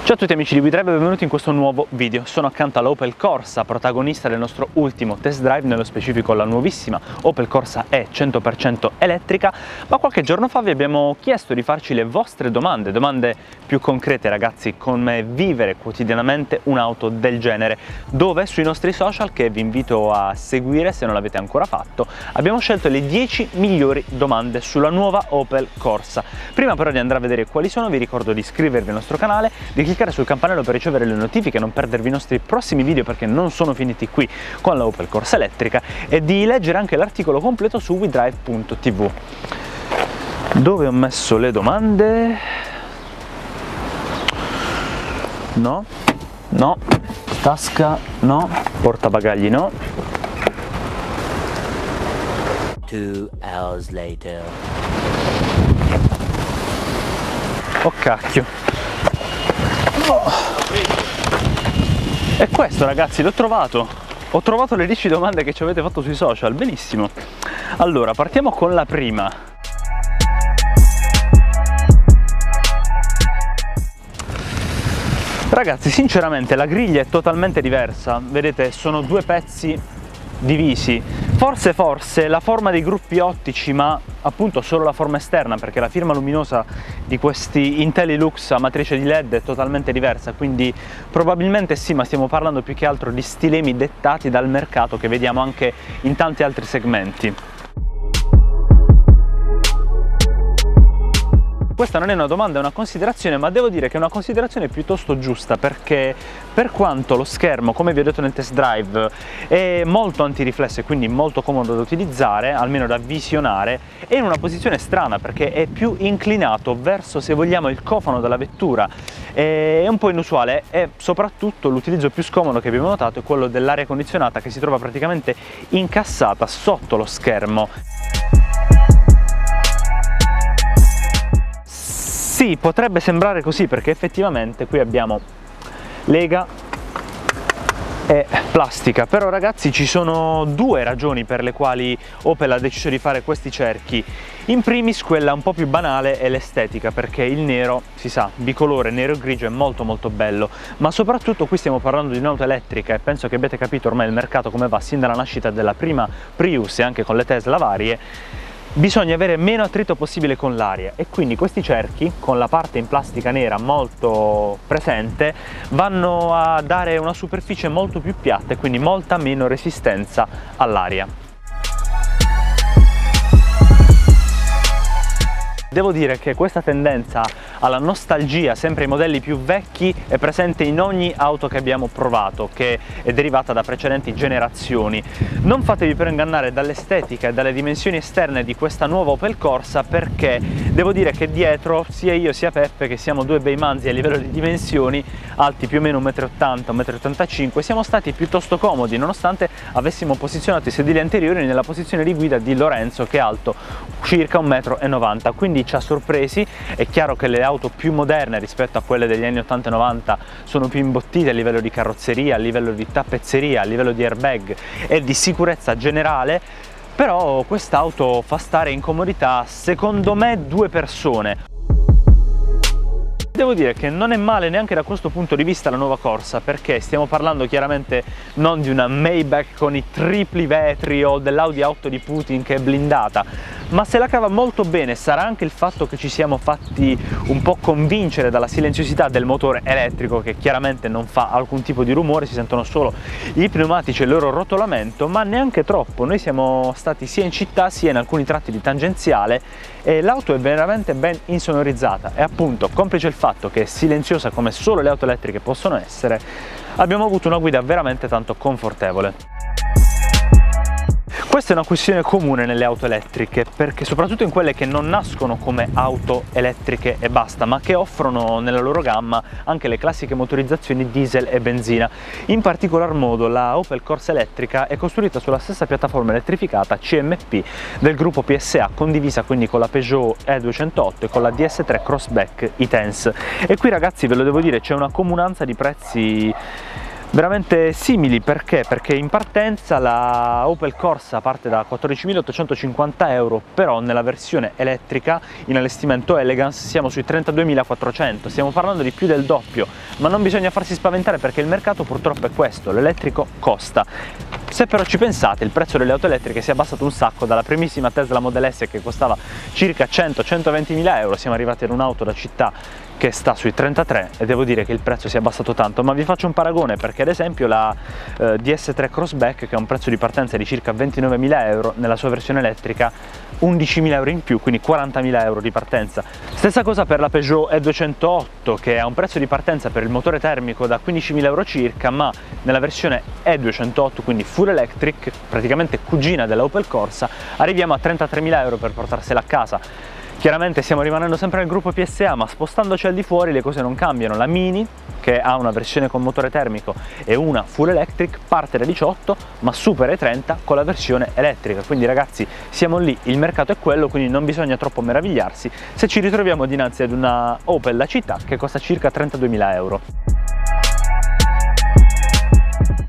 Ciao a tutti amici di WeDrive e benvenuti in questo nuovo video. Sono accanto all'Opel Corsa, protagonista del nostro ultimo test drive, nello specifico la nuovissima Opel Corsa E 100% elettrica, ma qualche giorno fa vi abbiamo chiesto di farci le vostre domande più concrete ragazzi, come vivere quotidianamente un'auto del genere, dove sui nostri social, che vi invito a seguire se non l'avete ancora fatto, abbiamo scelto le 10 migliori domande sulla nuova Opel Corsa. Prima però di andare a vedere quali sono, vi ricordo di iscrivervi al nostro canale, di cliccare sul campanello per ricevere le notifiche e non perdervi i nostri prossimi video, perché non sono finiti qui con la Opel Corsa elettrica, e di leggere anche l'articolo completo su wedrive.tv. Dove ho messo le domande? No, tasca no, portabagagli no. 2 hours later. Oh cacchio. E questo ragazzi, l'ho trovato. Ho trovato le 10 domande che ci avete fatto sui social. Benissimo. Allora, partiamo con la prima. Ragazzi, sinceramente la griglia è totalmente diversa. Vedete, sono due pezzi divisi. Forse la forma dei gruppi ottici, ma appunto solo la forma esterna, perché la firma luminosa di questi IntelliLux a matrice di LED è totalmente diversa, quindi probabilmente sì, ma stiamo parlando più che altro di stilemi dettati dal mercato, che vediamo anche in tanti altri segmenti. Questa non è una domanda, è una considerazione, ma devo dire che è una considerazione piuttosto giusta, perché per quanto lo schermo, come vi ho detto nel test drive, è molto antiriflesso e quindi molto comodo da utilizzare, almeno da visionare, è in una posizione strana perché è più inclinato verso, se vogliamo, il cofano della vettura. È un po' inusuale, e soprattutto l'utilizzo più scomodo che abbiamo notato è quello dell'aria condizionata, che si trova praticamente incassata sotto lo schermo. Sì, potrebbe sembrare così, perché effettivamente qui abbiamo lega e plastica, però ragazzi ci sono due ragioni per le quali Opel ha deciso di fare questi cerchi. In primis quella un po' più banale è l'estetica, perché il nero, si sa, bicolore nero e grigio è molto bello, ma soprattutto qui stiamo parlando di un'auto elettrica e penso che abbiate capito ormai il mercato come va sin dalla nascita della prima Prius e anche con le Tesla varie. Bisogna avere meno attrito possibile con l'aria, e quindi questi cerchi, con la parte in plastica nera molto presente, vanno a dare una superficie molto più piatta e quindi molta meno resistenza all'aria. Devo dire che questa tendenza alla nostalgia, sempre ai modelli più vecchi, è presente in ogni auto che abbiamo provato, che è derivata da precedenti generazioni. Non fatevi però ingannare dall'estetica e dalle dimensioni esterne di questa nuova Opel Corsa, perché devo dire che dietro, sia io sia Peppe, che siamo due bei manzi a livello di dimensioni, alti più o meno 1,80 m, 1,85 m, siamo stati piuttosto comodi, nonostante avessimo posizionato i sedili anteriori nella posizione di guida di Lorenzo, che è alto circa 1,90 m, quindi ci ha sorpresi. È chiaro che le auto più moderne rispetto a quelle degli anni 80 e 90 sono più imbottite a livello di carrozzeria, a livello di tappezzeria, a livello di airbag e di sicurezza generale, però quest'auto fa stare in comodità secondo me due persone. Devo dire che non è male neanche da questo punto di vista la nuova Corsa, perché stiamo parlando chiaramente non di una Maybach con i tripli vetri o dell'Audi A8 di Putin che è blindata, ma se la cava molto bene. Sarà anche il fatto che ci siamo fatti un po' convincere dalla silenziosità del motore elettrico, che chiaramente non fa alcun tipo di rumore, si sentono solo i pneumatici e il loro rotolamento, ma neanche troppo. Noi siamo stati sia in città sia in alcuni tratti di tangenziale e l'auto è veramente ben insonorizzata, e appunto, complice il fatto che è silenziosa come solo le auto elettriche possono essere, abbiamo avuto una guida veramente tanto confortevole. Questa è una questione comune nelle auto elettriche, perché soprattutto in quelle che non nascono come auto elettriche e basta, ma che offrono nella loro gamma anche le classiche motorizzazioni diesel e benzina. In particolar modo la Opel Corsa elettrica è costruita sulla stessa piattaforma elettrificata CMP del gruppo PSA, condivisa quindi con la Peugeot E208 e con la DS3 Crossback e-Tense. E qui ragazzi, ve lo devo dire, c'è una comunanza di prezzi veramente simili. Perché? Perché in partenza la Opel Corsa parte da 14.850 euro, però nella versione elettrica in allestimento Elegance siamo sui 32.400, stiamo parlando di più del doppio, ma non bisogna farsi spaventare perché il mercato purtroppo è questo, l'elettrico costa. Se però ci pensate, il prezzo delle auto elettriche si è abbassato un sacco dalla primissima Tesla Model S che costava circa 100-120.000 euro, siamo arrivati ad un'auto da città che sta sui 33 e devo dire che il prezzo si è abbassato tanto. Ma vi faccio un paragone, perché ad esempio la DS3 Crossback, che ha un prezzo di partenza di circa 29.000 euro, nella sua versione elettrica 11.000 euro in più, quindi 40.000 euro di partenza. Stessa cosa per la Peugeot E208, che ha un prezzo di partenza per il motore termico da 15.000 euro circa, ma nella versione E208, quindi full electric, praticamente cugina della Opel Corsa, arriviamo a 33.000 euro per portarsela a casa. Chiaramente stiamo rimanendo sempre nel gruppo PSA, ma spostandoci al di fuori le cose non cambiano. La Mini, che ha una versione con motore termico e una full electric, parte da 18 ma supera i 30 con la versione elettrica. Quindi ragazzi, siamo lì, il mercato è quello, quindi non bisogna troppo meravigliarsi se ci ritroviamo dinanzi ad una Opel da città che costa circa 32.000 euro.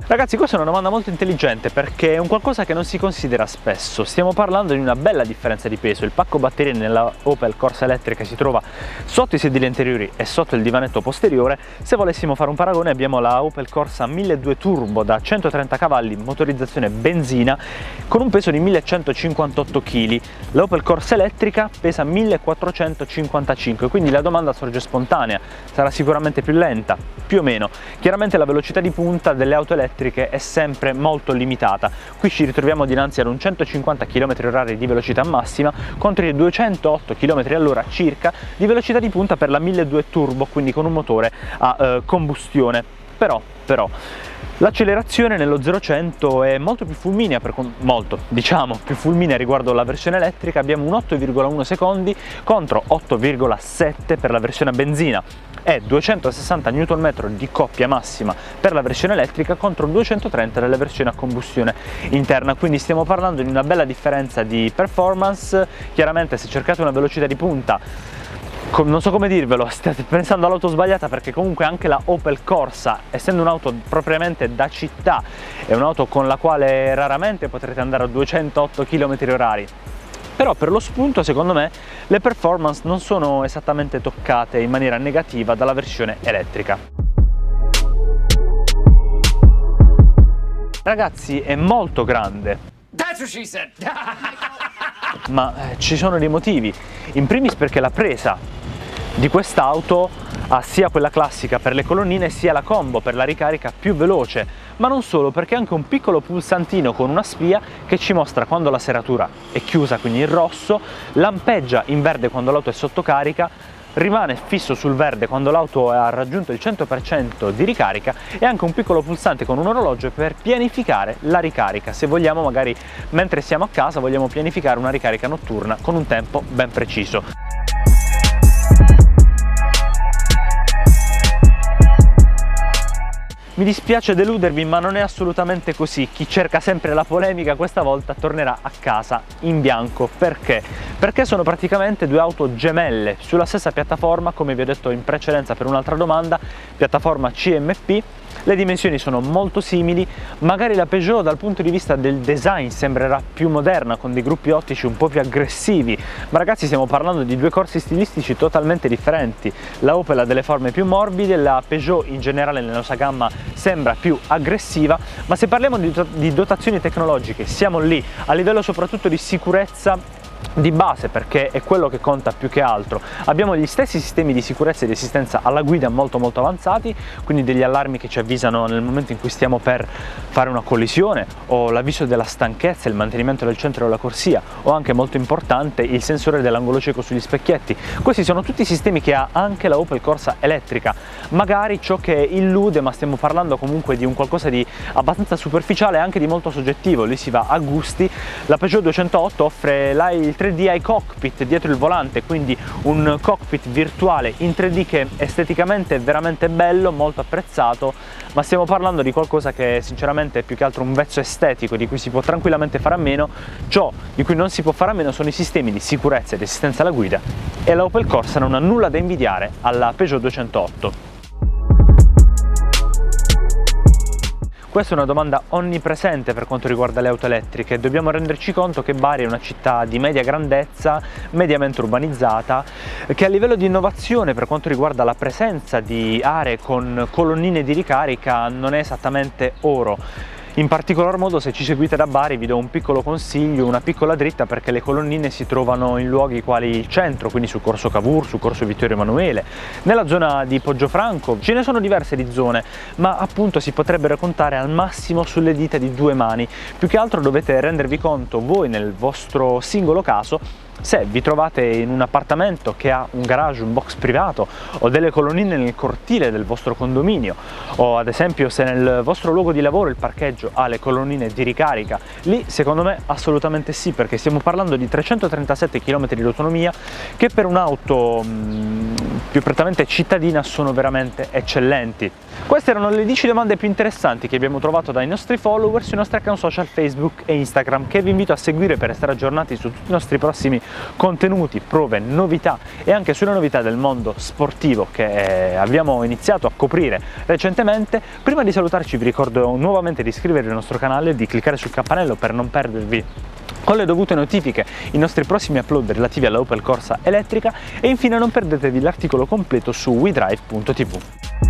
Ragazzi, questa è una domanda molto intelligente perché è un qualcosa che non si considera spesso. Stiamo parlando di una bella differenza di peso. Il pacco batterie nella Opel Corsa elettrica si trova sotto i sedili anteriori e sotto il divanetto posteriore. Se volessimo fare un paragone, abbiamo la Opel Corsa 1200 Turbo da 130 cavalli, motorizzazione benzina, con un peso di 1158 kg. La Opel Corsa elettrica pesa 1455, quindi la domanda sorge spontanea: sarà sicuramente più lenta? Più o meno. Chiaramente la velocità di punta delle auto elettriche è sempre molto limitata. Qui ci ritroviamo dinanzi ad un 150 km/h di velocità massima contro i 208 km/h circa di velocità di punta per la 1200 Turbo, quindi con un motore a combustione. Però l'accelerazione nello 0-100 è molto più fulminea, più fulminea riguardo alla versione elettrica. Abbiamo un 8,1 secondi contro 8,7 per la versione a benzina e 260 Nm di coppia massima per la versione elettrica contro 230 della versione a combustione interna. Quindi stiamo parlando di una bella differenza di performance. Chiaramente se cercate una velocità di punta, non so come dirvelo, state pensando all'auto sbagliata, perché comunque anche la Opel Corsa, essendo un'auto propriamente da città, è un'auto con la quale raramente potrete andare a 208 km/h. Però per lo spunto, secondo me, le performance non sono esattamente toccate in maniera negativa dalla versione elettrica. Ragazzi, è molto grande. That's what she said. Ma ci sono dei motivi. In primis perché la presa di quest'auto ha sia quella classica per le colonnine sia la combo per la ricarica più veloce, ma non solo, perché ha anche un piccolo pulsantino con una spia che ci mostra quando la serratura è chiusa, quindi in rosso, lampeggia in verde quando l'auto è sotto carica, rimane fisso sul verde quando l'auto ha raggiunto il 100% di ricarica, e anche un piccolo pulsante con un orologio per pianificare la ricarica. Se vogliamo, magari mentre siamo a casa, vogliamo pianificare una ricarica notturna con un tempo ben preciso. Mi dispiace deludervi, ma non è assolutamente così. Chi cerca sempre la polemica questa volta tornerà a casa in bianco. Perché? Perché sono praticamente due auto gemelle sulla stessa piattaforma, come vi ho detto in precedenza per un'altra domanda, piattaforma CMP. Le dimensioni sono molto simili, magari la Peugeot dal punto di vista del design sembrerà più moderna, con dei gruppi ottici un po' più aggressivi, ma ragazzi stiamo parlando di due corsi stilistici totalmente differenti. La Opel ha delle forme più morbide, la Peugeot in generale nella sua gamma sembra più aggressiva, ma se parliamo di dotazioni tecnologiche siamo lì, a livello soprattutto di sicurezza di base, perché è quello che conta più che altro. Abbiamo gli stessi sistemi di sicurezza e di assistenza alla guida molto avanzati, quindi degli allarmi che ci avvisano nel momento in cui stiamo per fare una collisione, o l'avviso della stanchezza, il mantenimento del centro della corsia, o anche molto importante il sensore dell'angolo cieco sugli specchietti. Questi sono tutti sistemi che ha anche la Opel Corsa elettrica. Magari ciò che illude, ma stiamo parlando comunque di un qualcosa di abbastanza superficiale e anche di molto soggettivo, lì si va a gusti. La Peugeot 208 offre il 3D iCockpit dietro il volante, quindi un cockpit virtuale in 3D che esteticamente è veramente bello, molto apprezzato, ma stiamo parlando di qualcosa che sinceramente è più che altro un vezzo estetico di cui si può tranquillamente fare a meno. Ciò di cui non si può fare a meno sono i sistemi di sicurezza ed assistenza alla guida, e la Opel Corsa non ha nulla da invidiare alla Peugeot 208. Questa è una domanda onnipresente per quanto riguarda le auto elettriche. Dobbiamo renderci conto che Bari è una città di media grandezza, mediamente urbanizzata, che a livello di innovazione per quanto riguarda la presenza di aree con colonnine di ricarica non è esattamente oro. In particolar modo, se ci seguite da Bari, vi do un piccolo consiglio, una piccola dritta, perché le colonnine si trovano in luoghi quali il centro, quindi su Corso Cavour, su Corso Vittorio Emanuele, nella zona di Poggio-Franco. Ce ne sono diverse di zone, ma appunto si potrebbero contare al massimo sulle dita di due mani. Più che altro dovete rendervi conto voi nel vostro singolo caso se vi trovate in un appartamento che ha un garage, un box privato o delle colonnine nel cortile del vostro condominio, o ad esempio se nel vostro luogo di lavoro il parcheggio ha le colonnine di ricarica. Lì secondo me assolutamente sì, perché stiamo parlando di 337 km di autonomia che per un'auto più prettamente cittadina sono veramente eccellenti. Queste erano le 10 domande più interessanti che abbiamo trovato dai nostri follower sui nostri account social Facebook e Instagram, che vi invito a seguire per restare aggiornati su tutti i nostri prossimi contenuti, prove, novità e anche sulle novità del mondo sportivo che abbiamo iniziato a coprire recentemente. Prima di salutarci vi ricordo nuovamente di iscrivervi al nostro canale e di cliccare sul campanello per non perdervi con le dovute notifiche i nostri prossimi upload relativi alla Opel Corsa elettrica, e infine non perdetevi l'articolo completo su wedrive.tv.